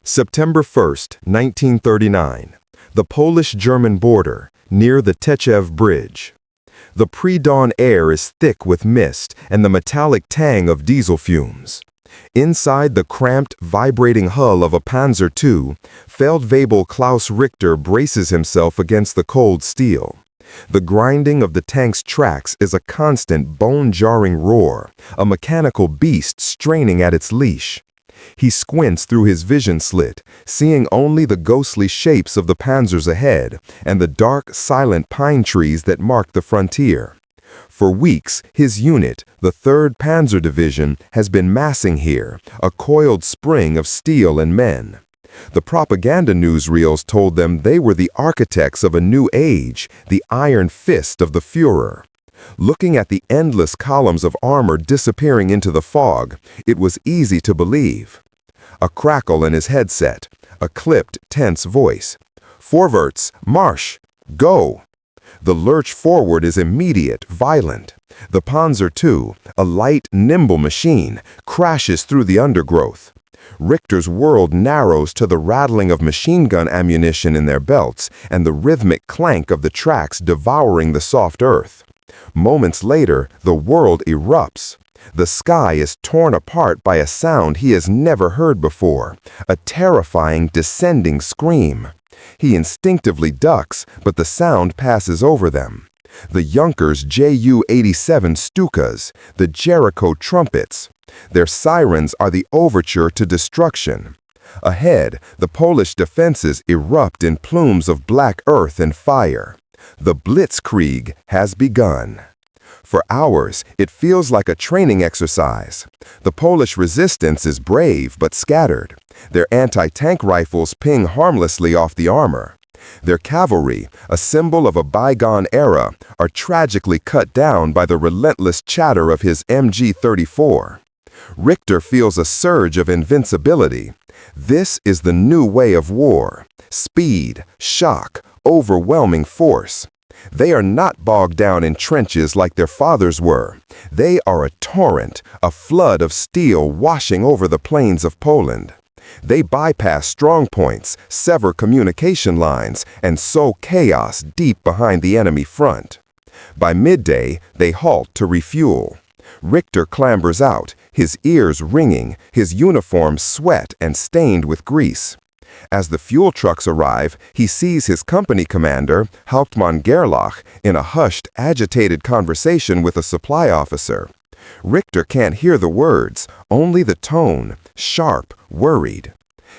September 1st, 1939. The Polish-German border, near the Tczew Bridge. The pre-dawn air is thick with mist and the metallic tang of diesel fumes. Inside the cramped, vibrating hull of a Panzer II, Feldwebel Klaus Richter braces himself against the cold steel. The grinding of the tank's tracks is a constant bone-jarring roar, a mechanical beast straining at its leash. He squints through his vision slit, seeing only the ghostly shapes of the panzers ahead and the dark, silent pine trees that mark the frontier. For weeks, his unit, the 3rd Panzer Division, has been massing here, a coiled spring of steel and men. The propaganda newsreels told them they were the architects of a new age, the iron fist of the Führer. Looking at the endless columns of armor disappearing into the fog, it was easy to believe. A crackle in his headset, a clipped, tense voice. "Vorwärts, marsch, go!" The lurch forward is immediate, violent. The Panzer II, a light, nimble machine, crashes through the undergrowth. Richter's world narrows to the rattling of machine gun ammunition in their belts and the rhythmic clank of the tracks devouring the soft earth. Moments later, the world erupts. The sky is torn apart by a sound he has never heard before, a terrifying, descending scream. He instinctively ducks, but the sound passes over them. The Junkers Ju-87 Stukas, the Jericho trumpets. Their sirens are the overture to destruction. Ahead, the Polish defenses erupt in plumes of black earth and fire. The Blitzkrieg has begun. For hours, it feels like a training exercise. The Polish resistance is brave but scattered. Their anti-tank rifles ping harmlessly off the armor. Their cavalry, a symbol of a bygone era, are tragically cut down by the relentless chatter of his MG-34. Richter feels a surge of invincibility. This is the new way of war. Speed, shock, overwhelming force. They are not bogged down in trenches like their fathers were. They are a torrent, a flood of steel washing over the plains of Poland. They bypass strong points, sever communication lines, and sow chaos deep behind the enemy front. By midday, they halt to refuel. Richter clambers out, his ears ringing, his uniform sweat and stained with grease. As the fuel trucks arrive, he sees his company commander, Hauptmann Gerlach, in a hushed, agitated conversation with a supply officer. Richter can't hear the words, only the tone, sharp, worried.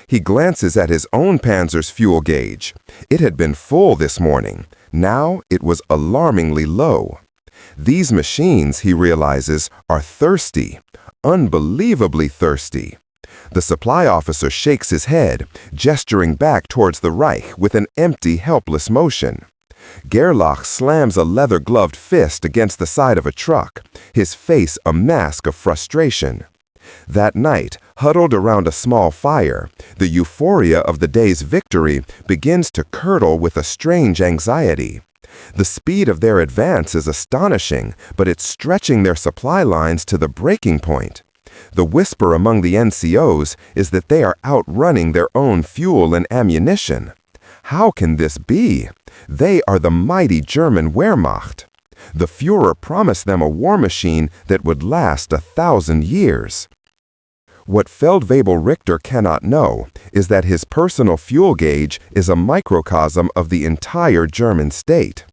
He glances at his own panzer's fuel gauge. It had been full this morning. Now it was alarmingly low. These machines, he realizes, are thirsty, unbelievably thirsty. The supply officer shakes his head, gesturing back towards the Reich with an empty, helpless motion. Gerlach slams a leather-gloved fist against the side of a truck, his face a mask of frustration. That night, huddled around a small fire, the euphoria of the day's victory begins to curdle with a strange anxiety. The speed of their advance is astonishing, but it's stretching their supply lines to the breaking point. The whisper among the NCOs is that they are outrunning their own fuel and ammunition. How can this be? They are the mighty German Wehrmacht. The Führer promised them a war machine that would last 1,000 years. What Feldwebel Richter cannot know is that his personal fuel gauge is a microcosm of the entire German state.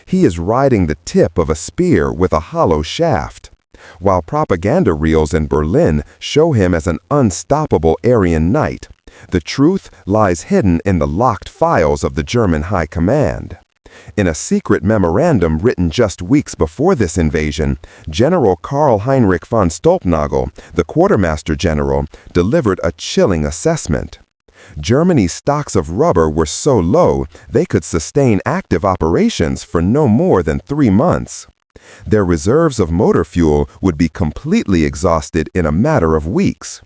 He is riding the tip of a spear with a hollow shaft. While propaganda reels in Berlin show him as an unstoppable Aryan knight, the truth lies hidden in the locked files of the German High Command. In a secret memorandum written just weeks before this invasion, General Karl Heinrich von Stolpnagel, the quartermaster general, delivered a chilling assessment. Germany's stocks of rubber were so low they could sustain active operations for no more than 3 months. Their reserves of motor fuel would be completely exhausted in a matter of weeks.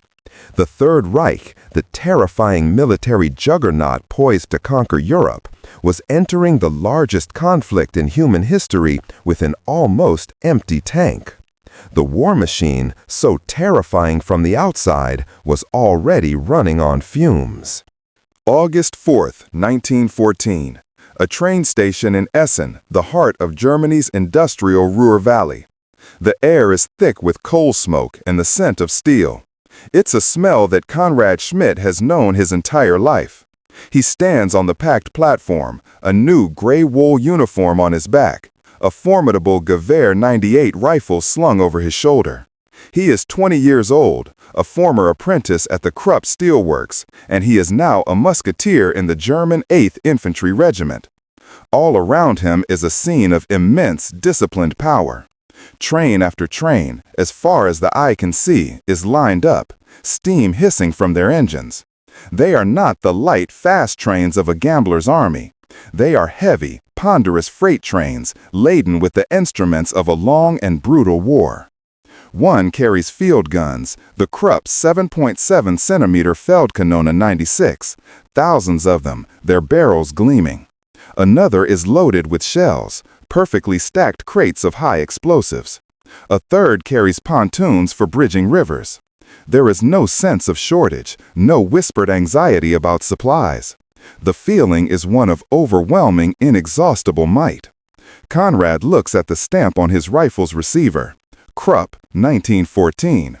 The Third Reich, the terrifying military juggernaut poised to conquer Europe, was entering the largest conflict in human history with an almost empty tank. The war machine, so terrifying from the outside, was already running on fumes. August 4th, 1914. A train station in Essen, the heart of Germany's industrial Ruhr Valley. The air is thick with coal smoke and the scent of steel. It's a smell that Konrad Schmidt has known his entire life. He stands on the packed platform, a new gray wool uniform on his back, a formidable Gewehr 98 rifle slung over his shoulder. He is 20 years old, a former apprentice at the Krupp Steelworks, and he is now a musketeer in the German 8th Infantry Regiment. All around him is a scene of immense, disciplined power. Train after train, as far as the eye can see, is lined up, steam hissing from their engines. They are not the light, fast trains of a gambler's army. They are heavy, ponderous freight trains laden with the instruments of a long and brutal war. One carries field guns, the Krupp 7.7 centimeter Feldkanone 96, thousands of them, their barrels gleaming. Another is loaded with shells, perfectly stacked crates of high explosives. A third carries pontoons for bridging rivers. There is no sense of shortage, no whispered anxiety about supplies. The feeling is one of overwhelming, inexhaustible might. Konrad looks at the stamp on his rifle's receiver. Krupp, 1914.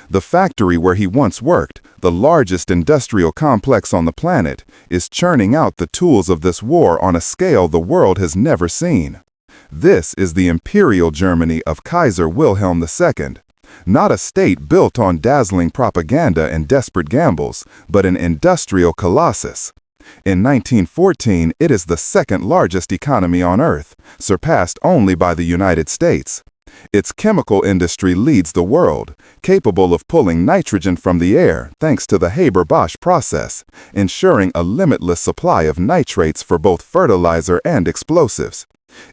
The factory where he once worked, the largest industrial complex on the planet, is churning out the tools of this war on a scale the world has never seen. This is the Imperial Germany of Kaiser Wilhelm II. Not a state built on dazzling propaganda and desperate gambles, but an industrial colossus. In 1914, it is the second largest economy on Earth, surpassed only by the United States. Its chemical industry leads the world, capable of pulling nitrogen from the air thanks to the Haber-Bosch process, ensuring a limitless supply of nitrates for both fertilizer and explosives.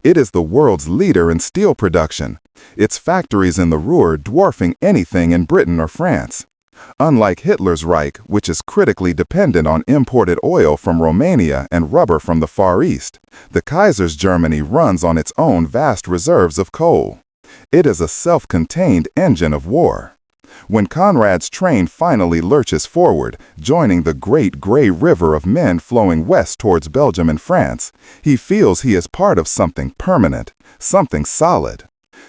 It is the world's leader in steel production, its factories in the Ruhr dwarfing anything in Britain or France. Unlike Hitler's Reich, which is critically dependent on imported oil from Romania and rubber from the Far East, the Kaiser's Germany runs on its own vast reserves of coal. It is a self-contained engine of war. When Konrad's train finally lurches forward, joining the great gray river of men flowing west towards Belgium and France, he feels he is part of something permanent, something solid.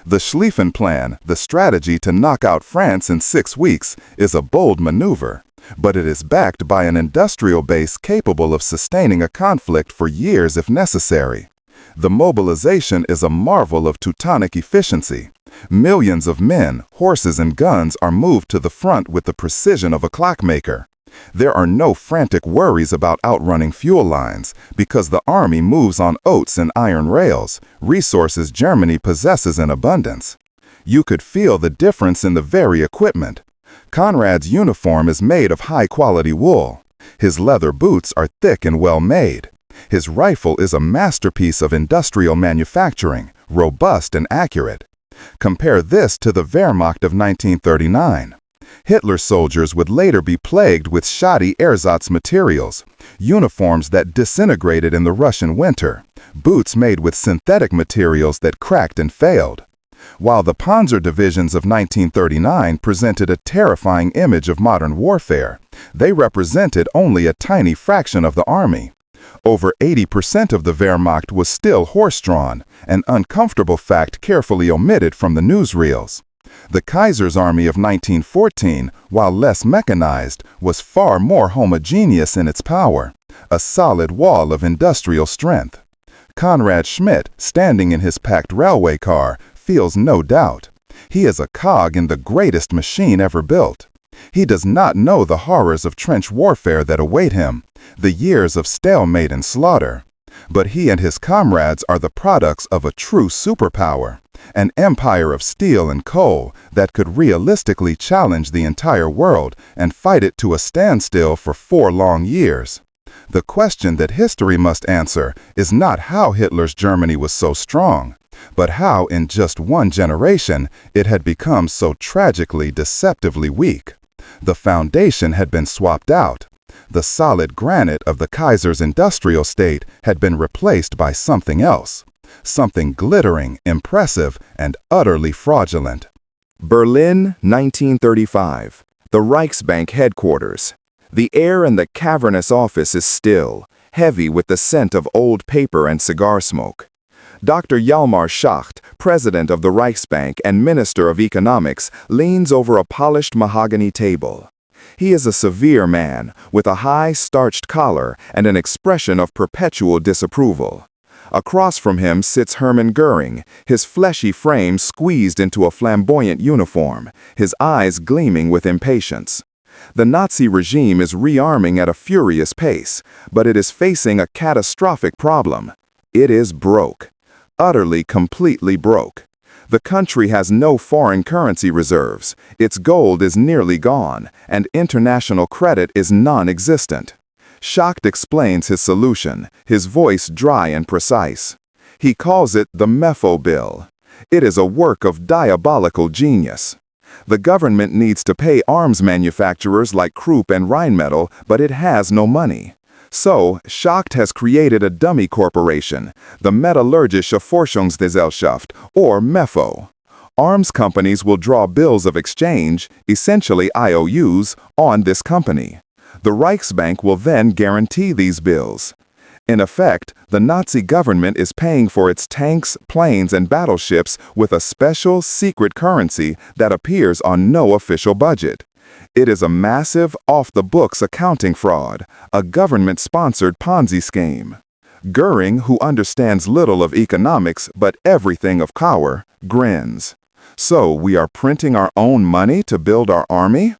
The Schlieffen Plan, the strategy to knock out France in 6 weeks, is a bold maneuver, but it is backed by an industrial base capable of sustaining a conflict for years if necessary. The mobilization is a marvel of Teutonic efficiency. Millions of men, horses, and guns are moved to the front with the precision of a clockmaker. There are no frantic worries about outrunning fuel lines, because the army moves on oats and iron rails, resources Germany possesses in abundance. You could feel the difference in the very equipment. Konrad's uniform is made of high-quality wool. His leather boots are thick and well-made. His rifle is a masterpiece of industrial manufacturing, robust and accurate. Compare this to the Wehrmacht of 1939. Hitler's soldiers would later be plagued with shoddy ersatz materials, uniforms that disintegrated in the Russian winter, boots made with synthetic materials that cracked and failed. While the Panzer divisions of 1939 presented a terrifying image of modern warfare, they represented only a tiny fraction of the army. Over 80% of the Wehrmacht was still horse-drawn, an uncomfortable fact carefully omitted from the newsreels. The Kaiser's army of 1914, while less mechanized, was far more homogeneous in its power, a solid wall of industrial strength. Konrad Schmidt, standing in his packed railway car, feels no doubt. He is a cog in the greatest machine ever built. He does not know the horrors of trench warfare that await him, the years of stalemate and slaughter. But he and his comrades are the products of a true superpower, an empire of steel and coal that could realistically challenge the entire world and fight it to a standstill for 4 long years. The question that history must answer is not how Hitler's Germany was so strong, but how in just 1 generation it had become so tragically, deceptively weak. The foundation had been swapped out. The solid granite of the Kaiser's industrial state had been replaced by something else, something glittering, impressive, and utterly fraudulent. Berlin, 1935. The Reichsbank headquarters. The air in the cavernous office is still, heavy with the scent of old paper and cigar smoke. Dr. Hjalmar Schacht, president of the Reichsbank and Minister of Economics, leans over a polished mahogany table. He is a severe man, with a high, starched collar and an expression of perpetual disapproval. Across from him sits Hermann Göring, his fleshy frame squeezed into a flamboyant uniform, his eyes gleaming with impatience. The Nazi regime is rearming at a furious pace, but it is facing a catastrophic problem. It is broke. Utterly, completely broke. The country has no foreign currency reserves, its gold is nearly gone, and international credit is non-existent. Schacht explains his solution, his voice dry and precise. He calls it the Mefo Bill. It is a work of diabolical genius. The government needs to pay arms manufacturers like Krupp and Rheinmetall, but it has no money. So, Schacht has created a dummy corporation, the Metallurgische Forschungsgesellschaft, or MEFO. Arms companies will draw bills of exchange, essentially IOUs, on this company. The Reichsbank will then guarantee these bills. In effect, the Nazi government is paying for its tanks, planes, and battleships with a special, secret currency that appears on no official budget. It is a massive, off-the-books accounting fraud, a government-sponsored Ponzi scheme. Göring, who understands little of economics but everything of power, grins. So we are printing our own money to build our army?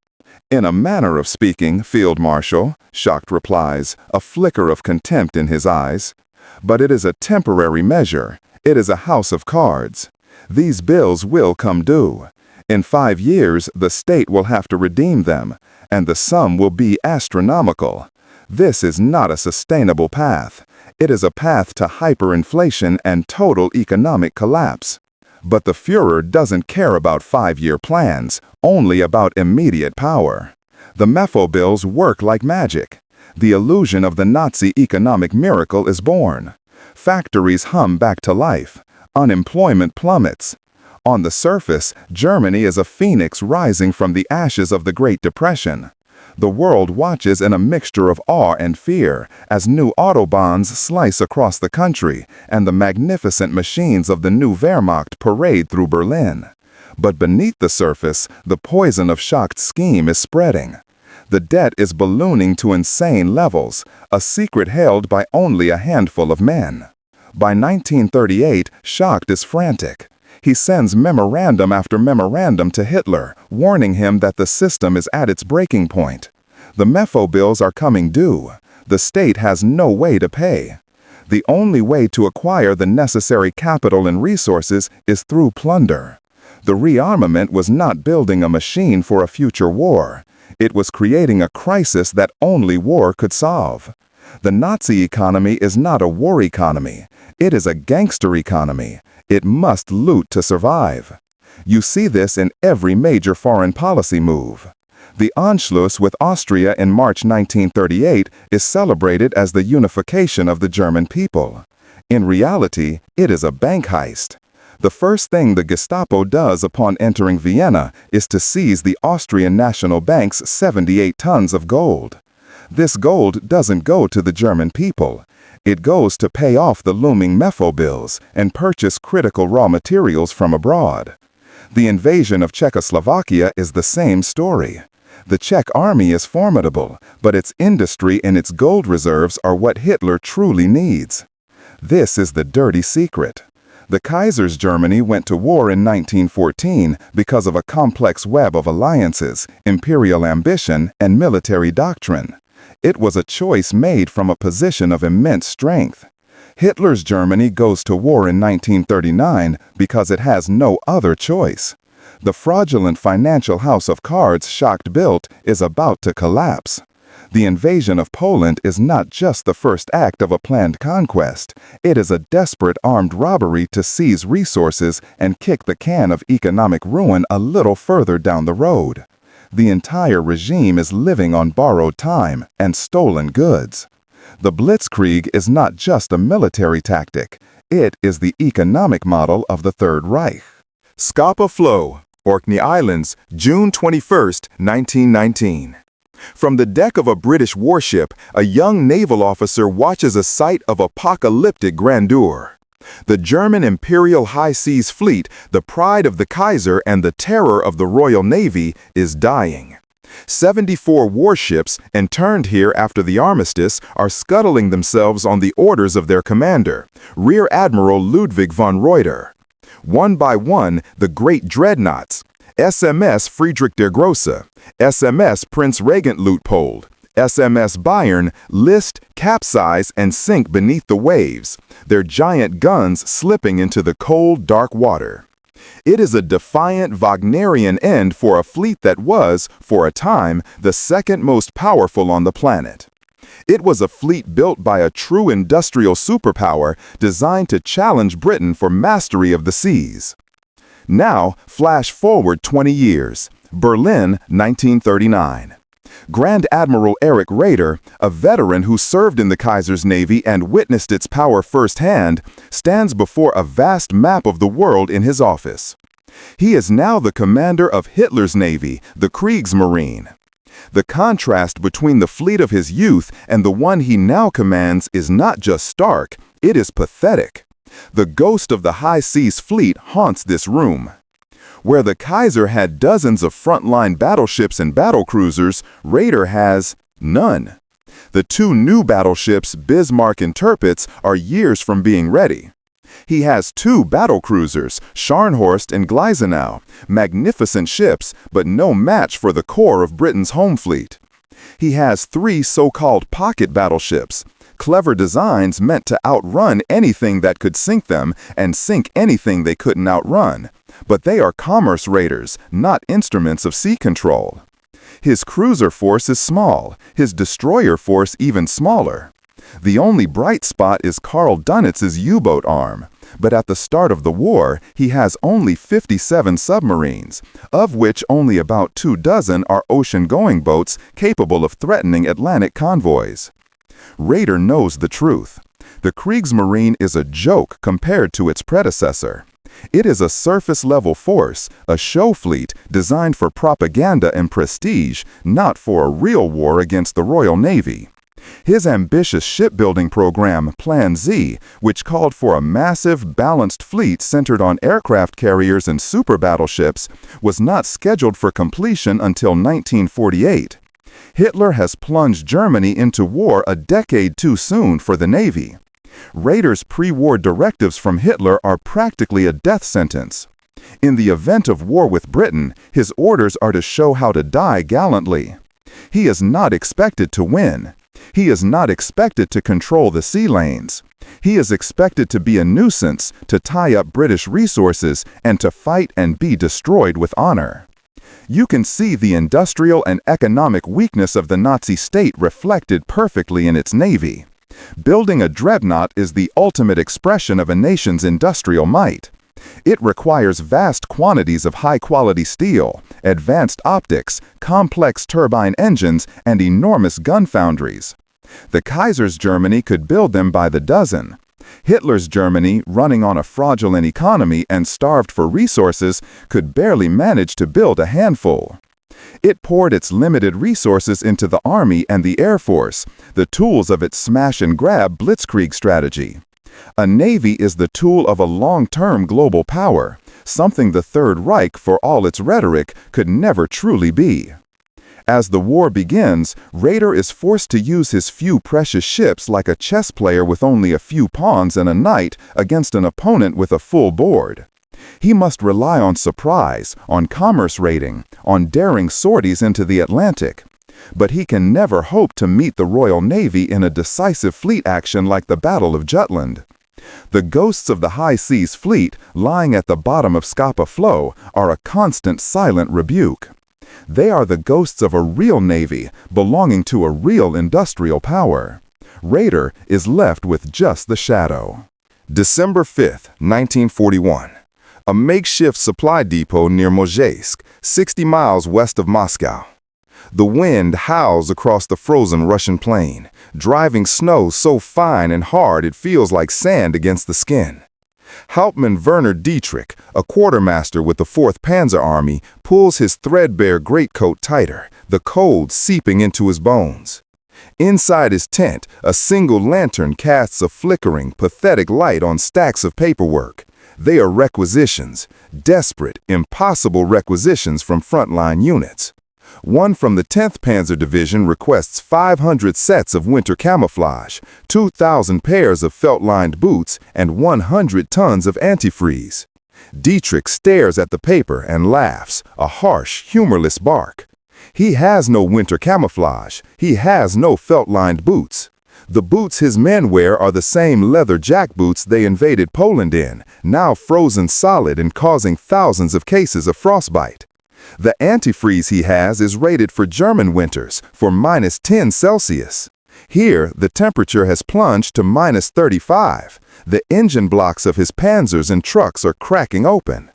In a manner of speaking, Field Marshal, Schacht replies, a flicker of contempt in his eyes. But it is a temporary measure. It is a house of cards. These bills will come due. In 5 years, the state will have to redeem them, and the sum will be astronomical. This is not a sustainable path. It is a path to hyperinflation and total economic collapse. But the Führer doesn't care about 5-year plans, only about immediate power. The Mefo bills work like magic. The illusion of the Nazi economic miracle is born. Factories hum back to life. Unemployment plummets. On the surface, Germany is a phoenix rising from the ashes of the Great Depression. The world watches in a mixture of awe and fear as new autobahns slice across the country and the magnificent machines of the new Wehrmacht parade through Berlin. But beneath the surface, the poison of Schacht's scheme is spreading. The debt is ballooning to insane levels, a secret held by only a handful of men. By 1938, Schacht is frantic. He sends memorandum after memorandum to Hitler, warning him that the system is at its breaking point. The Mefo bills are coming due. The state has no way to pay. The only way to acquire the necessary capital and resources is through plunder. The rearmament was not building a machine for a future war. It was creating a crisis that only war could solve. The Nazi economy is not a war economy. It is a gangster economy. It must loot to survive. You see this in every major foreign policy move. The Anschluss with Austria in March 1938 is celebrated as the unification of the German people. In reality, it is a bank heist. The first thing the Gestapo does upon entering Vienna is to seize the Austrian National Bank's 78 tons of gold. This gold doesn't go to the German people. It goes to pay off the looming Mefo bills and purchase critical raw materials from abroad. The invasion of Czechoslovakia is the same story. The Czech army is formidable, but its industry and its gold reserves are what Hitler truly needs. This is the dirty secret. The Kaiser's Germany went to war in 1914 because of a complex web of alliances, imperial ambition, and military doctrine. It was a choice made from a position of immense strength. Hitler's Germany goes to war in 1939 because it has no other choice. The fraudulent financial house of cards Schacht built is about to collapse. The invasion of Poland is not just the first act of a planned conquest. It is a desperate armed robbery to seize resources and kick the can of economic ruin a little further down the road. The entire regime is living on borrowed time and stolen goods. The Blitzkrieg is not just a military tactic. It is the economic model of the Third Reich. Scapa Flow. Orkney Islands, June 21, 1919. From the deck of a British warship, a young naval officer watches a sight of apocalyptic grandeur. The German Imperial High Seas Fleet, the pride of the Kaiser and the terror of the Royal Navy, is dying. 74 warships, interned here after the armistice, are scuttling themselves on the orders of their commander, Rear Admiral Ludwig von Reuter. One by one, the great dreadnoughts, SMS Friedrich der Grosse, SMS Prince Regent Luitpold, SMS Bayern, list, capsize, and sink beneath the waves, their giant guns slipping into the cold, dark water. It is a defiant Wagnerian end for a fleet that was, for a time, the second most powerful on the planet. It was a fleet built by a true industrial superpower designed to challenge Britain for mastery of the seas. Now, flash forward 20 years. Berlin, 1939. Grand Admiral Erich Raeder, a veteran who served in the Kaiser's Navy and witnessed its power firsthand, stands before a vast map of the world in his office. He is now the commander of Hitler's Navy, the Kriegsmarine. The contrast between the fleet of his youth and the one he now commands is not just stark, it is pathetic. The ghost of the High Seas Fleet haunts this room. Where the Kaiser had dozens of frontline battleships and battlecruisers, Raeder has none. The two new battleships, Bismarck and Tirpitz, are years from being ready. He has two battlecruisers, Scharnhorst and Gneisenau, magnificent ships, but no match for the core of Britain's home fleet. He has three so-called pocket battleships, clever designs meant to outrun anything that could sink them and sink anything they couldn't outrun. But they are commerce raiders, not instruments of sea control. His cruiser force is small, his destroyer force even smaller. The only bright spot is Karl Dunitz's U-boat arm, but at the start of the war, he has only 57 submarines, of which only about 24 are ocean-going boats capable of threatening Atlantic convoys. Raeder knows the truth. The Kriegsmarine is a joke compared to its predecessor. It is a surface-level force, a show fleet designed for propaganda and prestige, not for a real war against the Royal Navy. His ambitious shipbuilding program, Plan Z, which called for a massive, balanced fleet centered on aircraft carriers and super battleships, was not scheduled for completion until 1948. Hitler has plunged Germany into war a decade too soon for the Navy. Raeder's pre-war directives from Hitler are practically a death sentence. In the event of war with Britain, his orders are to show how to die gallantly. He is not expected to win. He is not expected to control the sea lanes. He is expected to be a nuisance, to tie up British resources, and to fight and be destroyed with honor. You can see the industrial and economic weakness of the Nazi state reflected perfectly in its navy. Building a dreadnought is the ultimate expression of a nation's industrial might. It requires vast quantities of high-quality steel, advanced optics, complex turbine engines, and enormous gun foundries. The Kaiser's Germany could build them by the dozen. Hitler's Germany, running on a fraudulent economy and starved for resources, could barely manage to build a handful. It poured its limited resources into the Army and the Air Force, the tools of its smash-and-grab blitzkrieg strategy. A navy is the tool of a long-term global power, something the Third Reich, for all its rhetoric, could never truly be. As the war begins, Raeder is forced to use his few precious ships like a chess player with only a few pawns and a knight against an opponent with a full board. He must rely on surprise, on commerce raiding, on daring sorties into the Atlantic. But he can never hope to meet the Royal Navy in a decisive fleet action like the Battle of Jutland. The ghosts of the High Seas Fleet, lying at the bottom of Scapa Flow, are a constant silent rebuke. They are the ghosts of a real navy, belonging to a real industrial power. Raeder is left with just the shadow. December 5, 1941. A makeshift supply depot near Mozhaisk, 60 miles west of Moscow. The wind howls across the frozen Russian plain, driving snow so fine and hard it feels like sand against the skin. Hauptmann Werner Dietrich, a quartermaster with the 4th Panzer Army, pulls his threadbare greatcoat tighter, the cold seeping into his bones. Inside his tent, a single lantern casts a flickering, pathetic light on stacks of paperwork. They are requisitions, desperate, impossible requisitions from frontline units. One from the 10th Panzer Division requests 500 sets of winter camouflage, 2,000 pairs of felt-lined boots, and 100 tons of antifreeze. Dietrich stares at the paper and laughs, a harsh, humorless bark. He has no winter camouflage. He has no felt-lined boots. The boots his men wear are the same leather jackboots they invaded Poland in, now frozen solid and causing thousands of cases of frostbite. The antifreeze he has is rated for German winters, for -10 Celsius. Here, the temperature has plunged to -35. The engine blocks of his panzers and trucks are cracking open.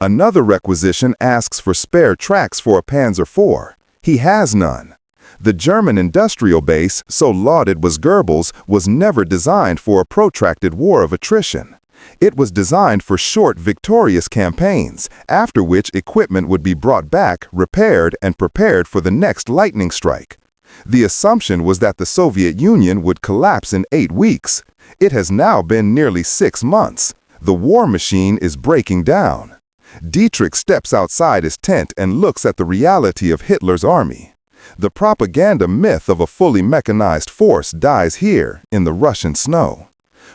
Another requisition asks for spare tracks for a Panzer IV. He has none. The German industrial base, so lauded was Goebbels, was never designed for a protracted war of attrition. It was designed for short, victorious campaigns, after which equipment would be brought back, repaired, and prepared for the next lightning strike. The assumption was that the Soviet Union would collapse in 8 weeks. It has now been nearly 6 months. The war machine is breaking down. Dietrich steps outside his tent and looks at the reality of Hitler's army. The propaganda myth of a fully mechanized force dies here, in the Russian snow.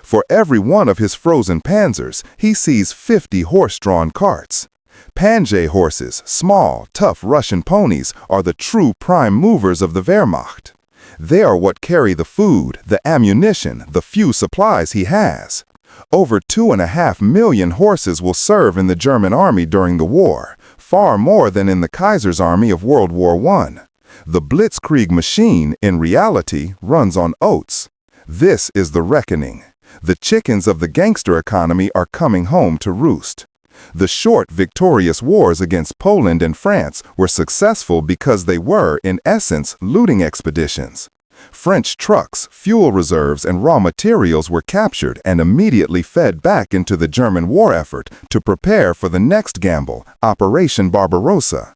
For every one of his frozen panzers, he sees 50 horse-drawn carts. Panzer horses, small, tough Russian ponies, are the true prime movers of the Wehrmacht. They are what carry the food, the ammunition, the few supplies he has. Over 2.5 million horses will serve in the German army during the war, far more than in the Kaiser's army of World War I. The Blitzkrieg machine, in reality, runs on oats. This is the reckoning. The chickens of the gangster economy are coming home to roost. The short, victorious wars against Poland and France were successful because they were, in essence, looting expeditions. French trucks, fuel reserves, and raw materials were captured and immediately fed back into the German war effort to prepare for the next gamble, Operation Barbarossa.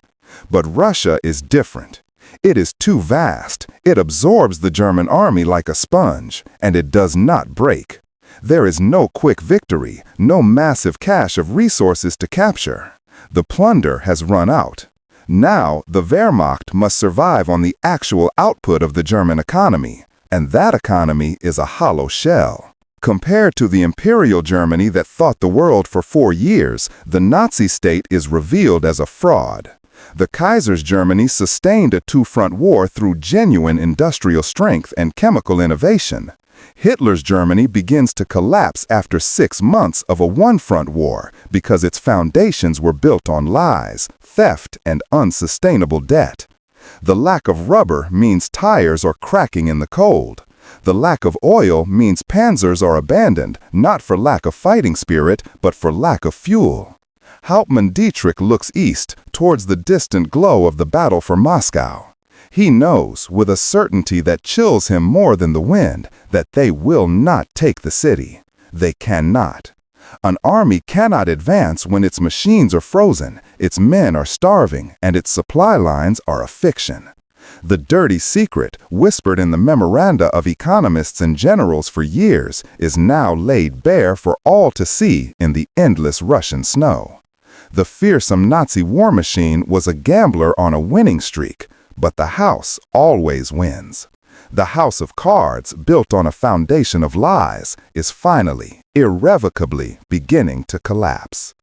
But Russia is different. It is too vast. It absorbs the German army like a sponge, and it does not break. There is no quick victory, no massive cache of resources to capture. The plunder has run out. Now, the Wehrmacht must survive on the actual output of the German economy, and that economy is a hollow shell. Compared to the Imperial Germany that thought the world for 4 years, the Nazi state is revealed as a fraud. The Kaiser's Germany sustained a 2-front war through genuine industrial strength and chemical innovation. Hitler's Germany begins to collapse after 6 months of a 1-front war because its foundations were built on lies, theft, and unsustainable debt. The lack of rubber means tires are cracking in the cold. The lack of oil means panzers are abandoned, not for lack of fighting spirit, but for lack of fuel. Hauptmann Dietrich looks east, towards the distant glow of the battle for Moscow. He knows, with a certainty that chills him more than the wind, that they will not take the city. They cannot. An army cannot advance when its machines are frozen, its men are starving, and its supply lines are a fiction. The dirty secret, whispered in the memoranda of economists and generals for years, is now laid bare for all to see in the endless Russian snow. The fearsome Nazi war machine was a gambler on a winning streak, but the house always wins. The house of cards, built on a foundation of lies, is finally, irrevocably beginning to collapse.